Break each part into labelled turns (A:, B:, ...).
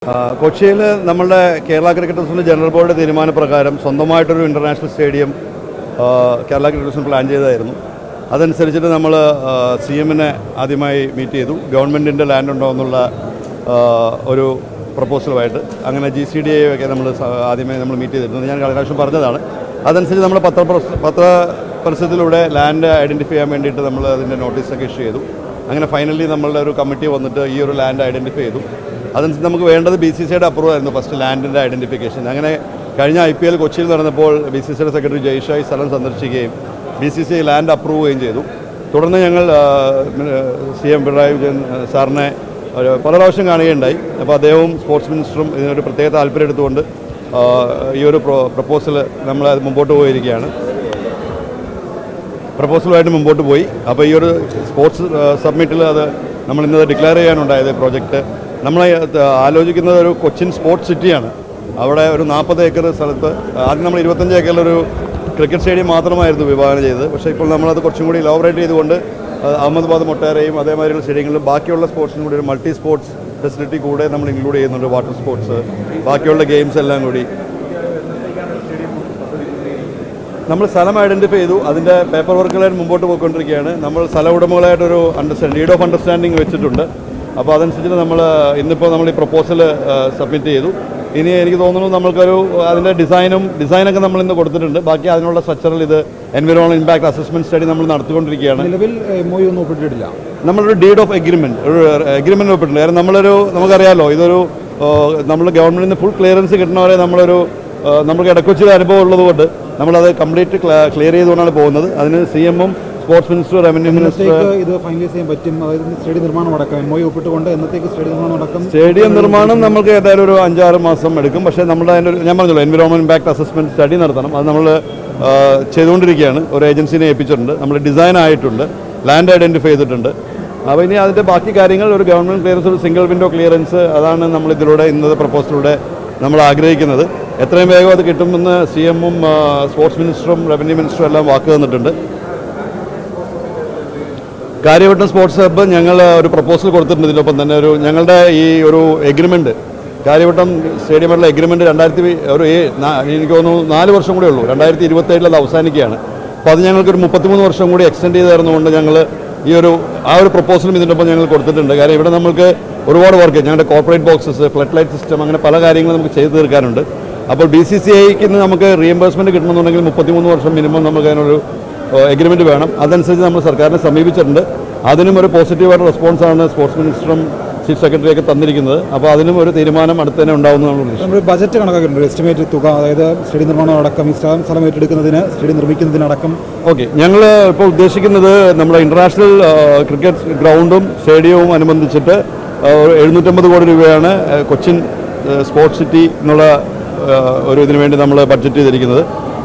A: കൊച്ചിയിൽ നമ്മളുടെ Kerala cricket association general board തീരുമാനപ്രകാരം സ്വന്തമായിട്ടൊരു international stadium Kerala cricket association plan ചെയ്തായിരുന്നു. അതനുസരിച്ചിട്ട് നമ്മൾ CM-നെ ആദ്യമായി മീറ്റ് ചെയ്തു. ഗവൺമെൻറ്റിൻ്റെ ലാൻഡ് ഉണ്ടോ എന്നുള്ള ഒരു പ്രപ്പോസലുമായിട്ട്. അങ്ങനെ GCDA ഒക്കെ നമ്മൾ ആദ്യമേ നമ്മൾ മീറ്റ് ചെയ്തിരുന്നത് ഞാൻ കഴിഞ്ഞ പ്രാവശ്യം പറഞ്ഞതാണ്. അതനുസരിച്ച് നമ്മൾ പത്രപരസ്യത്തിലൂടെ ലാൻഡ് ഐഡൻറ്റിഫൈ ചെയ്യാൻ വേണ്ടിയിട്ട് നമ്മൾ അതിൻ്റെ നോട്ടീസൊക്കെ ഇഷ്യൂ ചെയ്തു. അങ്ങനെ ഫൈനലി നമ്മളുടെ ഒരു കമ്മിറ്റി വന്നിട്ട് ഈ ഒരു ലാൻഡ് ഐഡൻറ്റിഫൈ ചെയ്തു. അതനുസരിച്ച് നമുക്ക് വേണ്ടത് BCCIയുടെ അപ്രൂവൽ ആയിരുന്നു ഫസ്റ്റ് ലാൻഡിൻ്റെ ഐഡൻറ്റിഫിക്കേഷൻ. അങ്ങനെ കഴിഞ്ഞ IPL കൊച്ചിയിൽ നടന്നപ്പോൾ BCCIയുടെ സെക്രട്ടറി ജയ്ഷായി സ്ഥലം സന്ദർശിക്കുകയും BCCI ലാൻഡ് അപ്രൂവ് ചെയ്യുകയും ചെയ്തു. തുടർന്ന് ഞങ്ങൾ CM പിണറായി വിജയൻ സാറിനെ പല പ്രാവശ്യം കാണുകയുണ്ടായി. അപ്പോൾ അദ്ദേഹവും സ്പോർട്സ് മിനിസ്റ്ററും ഇതിനൊരു പ്രത്യേക താല്പര്യം എടുത്തുകൊണ്ട് ഈ ഒരു പ്രപ്പോസൽ നമ്മൾ മുമ്പോട്ട് പോയിരിക്കുകയാണ്. പ്രപ്പോസലുമായിട്ട് മുമ്പോട്ട് പോയി. അപ്പോൾ ഈ ഒരു സ്പോർട്സ് സബ്മിറ്റിൽ അത് നമ്മൾ ഇന്നത് ഡിക്ലെയർ ചെയ്യാനുണ്ടായത് പ്രോജക്റ്റ്. നമ്മൾ ആലോചിക്കുന്നത് ഒരു കൊച്ചിൻ സ്പോർട്സ് സിറ്റിയാണ്. അവിടെ ഒരു 40 ഏക്കർ സ്ഥലത്ത് ആദ്യം നമ്മൾ 25 ഏക്കറിലൊരു ക്രിക്കറ്റ് സ്റ്റേഡിയം മാത്രമായിരുന്നു വിഭാവനം ചെയ്തത്. പക്ഷേ ഇപ്പോൾ നമ്മളത് കുറച്ചും കൂടി ഇലോബറേറ്റ് ചെയ്തുകൊണ്ട് അഹമ്മദാബാദ് മൊട്ടേരയും അതേമാതിരിയുള്ള സ്റ്റേഡിയങ്ങളിലും ബാക്കിയുള്ള സ്പോർട്സിനും കൂടി ഒരു മൾട്ടി സ്പോർട്സ് ഫെസിലിറ്റി കൂടെ നമ്മൾ ഇൻക്ലൂഡ് ചെയ്യുന്നുണ്ട്. വാട്ടർ സ്പോർട്സ്, ബാക്കിയുള്ള ഗെയിംസ് എല്ലാം കൂടി നമ്മൾ സ്ഥലം ഐഡൻറ്റിഫൈ ചെയ്തു. അതിൻ്റെ പേപ്പർ വർക്കുകളായിട്ട് മുമ്പോട്ട് പോയിക്കൊണ്ടിരിക്കുകയാണ്. നമ്മൾ സ്ഥല ഉടമകളായിട്ടൊരു ലീഡ് ഓഫ് അണ്ടർസ്റ്റാൻഡിങ് വെച്ചിട്ടുണ്ട്. അപ്പോൾ അതനുസരിച്ച് ഇന്നിപ്പോൾ നമ്മൾ ഈ പ്രപ്പോസൽ സബ്മിറ്റ് ചെയ്തു. ഇനി എനിക്ക് തോന്നുന്നു നമ്മൾക്കൊരു അതിൻ്റെ ഡിസൈനൊക്കെ നമ്മൾ ഇന്ന് കൊടുത്തിട്ടുണ്ട്. ബാക്കി അതിനുള്ള സ്ട്രക്ചറിൽ ഇത് എൻവിറോൺമെൻറ്റൽ ഇമ്പാക്ട് അസസ്മെൻറ്റ് സ്റ്റഡി നമ്മൾ നടത്തിക്കൊണ്ടിരിക്കുകയാണ്.
B: നിലവിൽ MOU ഒന്നും ഒപ്പിട്ടിട്ടില്ല.
A: നമ്മളൊരു ഡീഡ് ഓഫ് എഗ്രിമെൻറ്റ് ഒപ്പിട്ടിട്ടുണ്ട്. കാരണം നമുക്കറിയാമല്ലോ ഇതൊരു നമ്മൾ ഗവൺമെൻറ്റിൽ നിന്ന് ഫുൾ ക്ലിയറൻസ് കിട്ടുന്നവരെ നമുക്ക് ഇടക്കൊച്ചിയുടെ അനുഭവം ഉള്ളതുകൊണ്ട് നമ്മളത് കംപ്ലീറ്റ് ക്ലിയർ ചെയ്തുകൊണ്ടാണ് പോകുന്നത്. അതിന് CM-ഉം സ്പോർട്സ് മിനിസ്റ്റർ, റവന്യൂ മിനിസ്റ്റർ
B: ഇത് ഫൈനലൈസ് ചെയ്യാൻ പറ്റും. അതായത് സ്റ്റേഡിയം നിർമ്മാണം അടക്കം MOU ഒപ്പിട്ടുകൊണ്ട് എന്നത്തേക്ക്
A: സ്റ്റേഡിയം നിർമ്മാണം നമുക്ക് ഏതായാലും ഒരു 5-6 മാസം എടുക്കും. പക്ഷേ നമ്മുടെ ഞാൻ പറഞ്ഞല്ലോ എൻവിറോൺമെൻറ്റ് ഇമ്പാക്ട് അസസ്മെൻറ്റ് സ്റ്റഡി നടത്തണം. അത് നമ്മൾ ചെയ്തുകൊണ്ടിരിക്കുകയാണ്. ഒരു ഏജൻസിനെ ഏൽപ്പിച്ചിട്ടുണ്ട്. നമ്മൾ ഡിസൈൻ ആയിട്ടുണ്ട്, ലാൻഡ് ഐഡൻറ്റിഫൈ ചെയ്തിട്ടുണ്ട്. അപ്പോൾ ഇനി അതിൻ്റെ ബാക്കി കാര്യങ്ങൾ ഒരു ഗവൺമെൻറ് ക്ലിയറൻസ്, ഒരു സിംഗിൾ വിൻഡോ ക്ലിയറൻസ്, അതാണ് നമ്മൾ ഇതിലൂടെ ഇന്നത്തെ പ്രപ്പോസലിലൂടെ നമ്മൾ ആഗ്രഹിക്കുന്നത്. എത്രയും വേഗം അത് കിട്ടുമെന്ന് CM-ഉം സ്പോർട്സ് മിനിസ്റ്ററും റവന്യൂ മിനിസ്റ്ററും എല്ലാം വാക്ക് തന്നിട്ടുണ്ട്. കാര്യവട്ടം സ്പോർട്സ് ഹബ്ബ് ഞങ്ങൾ ഒരു പ്രപ്പോസൽ കൊടുത്തിട്ടുണ്ട്. ഇതിനൊപ്പം തന്നെ ഞങ്ങളുടെ ഈ ഒരു എഗ്രിമെൻറ്റ്, കാര്യവട്ടം സ്റ്റേഡിയമുള്ള എഗ്രിമെൻറ്റ് എനിക്ക് തോന്നുന്നു 4 വർഷം കൂടെ ഉള്ളൂ. 2027 അത് അവസാനിക്കുകയാണ്. അപ്പോൾ അത് ഞങ്ങൾക്കൊരു 33 വർഷം കൂടി എക്സ്റ്റെൻഡ് ചെയ്ത് തരുന്നതുകൊണ്ട് ഞങ്ങൾ ആ ഒരു പ്രപ്പോസലും ഇതിനൊപ്പം ഞങ്ങൾ കൊടുത്തിട്ടുണ്ട്. കാരണം ഇവിടെ നമുക്ക് ഒരുപാട് വർക്ക്, ഞങ്ങളുടെ corporate boxes, flood light system, അങ്ങനെ പല കാര്യങ്ങളും നമുക്ക് ചെയ്തു തീർക്കാനുണ്ട്. അപ്പോൾ BCCIക്ക് നമുക്ക് റീഎംബേഴ്സ്മെൻറ്റ് കിട്ടണമെന്നുണ്ടെങ്കിൽ 33 വർഷം മിനിമം നമുക്ക് അതിനൊരു എഗ്രിമെൻറ്റ് വേണം. അതനുസരിച്ച് നമ്മൾ സർക്കാരിനെ സമീപിച്ചിട്ടുണ്ട്. അതിനും ഒരു പോസിറ്റീവായിട്ട് റെസ്പോൺസാണ് സ്പോർട്സ് മിനിസ്റ്ററും ചീഫ് സെക്രട്ടറിയൊക്കെ തന്നിരിക്കുന്നത്. അപ്പോൾ അതിനും ഒരു തീരുമാനം അടുത്തന്നെ ഉണ്ടാവുന്നതാണ്.
B: നമ്മൾ ബജറ്റ് കണക്കാക്കിയിട്ടുണ്ട്, എസ്റ്റിമേറ്റ് തുക, അതായത് സ്റ്റേഡിയം നിർമ്മാണം അടക്കം, സ്ഥലം ഏറ്റെടുക്കുന്നതിന്, സ്റ്റേഡിയം നിർമ്മിക്കുന്നതിനടക്കം.
A: ഓക്കെ, ഞങ്ങൾ ഇപ്പോൾ ഉദ്ദേശിക്കുന്നത് നമ്മുടെ ഇൻ്റർനാഷണൽ ക്രിക്കറ്റ് ഗ്രൗണ്ടും സ്റ്റേഡിയവും അനുബന്ധിച്ചിട്ട് 750 കോടി രൂപയാണ് കൊച്ചിൻ സ്പോർട്സ് സിറ്റി എന്നുള്ള ഇതിനു വേണ്ടി നമ്മൾ ബഡ്ജറ്റ് ചെയ്തിരിക്കുന്നത്.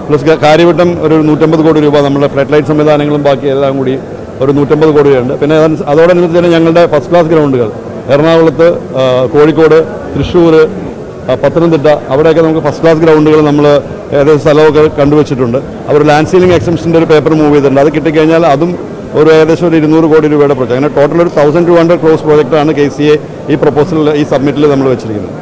A: പ്ലസ് കാര്യവട്ടം ഒരു 150 കോടി രൂപ, നമ്മുടെ ഫ്ലഡ് ലൈറ്റ് സംവിധാനങ്ങളും ബാക്കി എല്ലാം കൂടി ഒരു 150 കോടി രൂപയുണ്ട്. പിന്നെ അതോടനുബന്ധിച്ച് തന്നെ ഞങ്ങളുടെ ഫസ്റ്റ് ക്ലാസ് ഗ്രൗണ്ടുകൾ എറണാകുളത്ത്, കോഴിക്കോട്, തൃശ്ശൂർ, പത്തനംതിട്ട, അവിടെയൊക്കെ നമുക്ക് ഫസ്റ്റ് ക്ലാസ് ഗ്രൗണ്ടുകൾ നമ്മൾ ഏകദേശം സ്ഥലമൊക്കെ കണ്ടുവച്ചിട്ടുണ്ട്. അവർ ലാൻഡ് സീലിംഗ് എക്സംഷൻ്റെ ഒരു പേപ്പർ മൂവ് ചെയ്തിട്ടുണ്ട്. അത് കിട്ടിക്കഴിഞ്ഞാൽ അതും ഏകദേശം ഒരു 200 കോടി രൂപയുടെ പ്രോജക്റ്റ്. അങ്ങനെ ടോട്ടൽ ഒരു 1200 ക്രോസ് പ്രോജക്റ്റാണ് KCA ഈ പ്രപ്പോസലിൽ, ഈ സബ്മിറ്റിൽ നമ്മൾ വെച്ചിരിക്കുന്നത്.